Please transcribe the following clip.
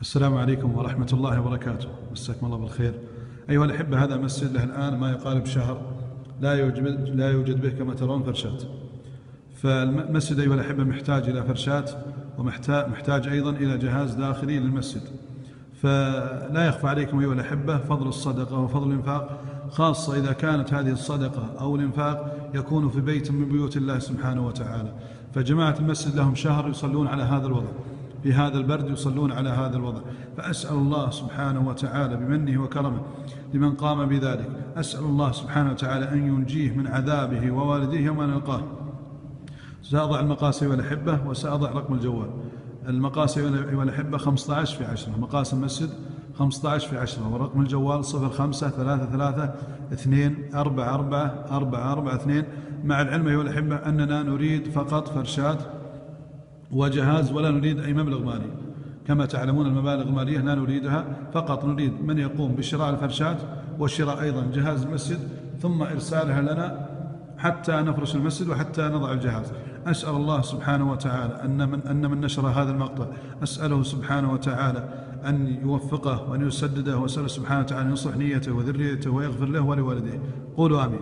السلام عليكم ورحمة الله وبركاته. مساكم الله بالخير. أيها الأحبة، هذا مسجد له الآن ما يقارب شهر لا يوجد به كما ترون فرشات. فالمسجد أيها الأحبة محتاج إلى فرشات، ومحتاج أيضا إلى جهاز داخلي للمسجد. فلا يخفى عليكم أيها الأحبة فضل الصدقة وفضل الإنفاق، خاصة إذا كانت هذه الصدقة أو الإنفاق يكون في بيت من بيوت الله سبحانه وتعالى. فجماعة المسجد لهم شهر يصلون على هذا الوضع، في هذا البرد يصلون على هذا الوضع. فأسأل الله سبحانه وتعالى بمنه وكرمه لمن قام بذلك، أسأل الله سبحانه وتعالى أن ينجيه من عذابه ووالديه يوم نلقاه. سأضع المقاس أيها الأحبة، وسأضع رقم الجوال. المقاس أيها الأحبة 15×10، مقاس المسجد 15×10، ورقم الجوال 0533244442. مع العلم أيها الأحبة أننا نريد فقط فرشات وجهاز، ولا نريد أي مبلغ مالي. كما تعلمون المبالغ المالية لا نريدها، فقط نريد من يقوم بشراء الفرشات وشراء أيضا جهاز المسجد، ثم إرسالها لنا حتى نفرش المسجد وحتى نضع الجهاز. أسأل الله سبحانه وتعالى أن من نشر هذا المقطع أسأله سبحانه وتعالى أن يوفقه وأن يسدده، وأسأله سبحانه وتعالى أن يصلح نيته وذريته ويغفر له ولوالديه. قولوا آمين.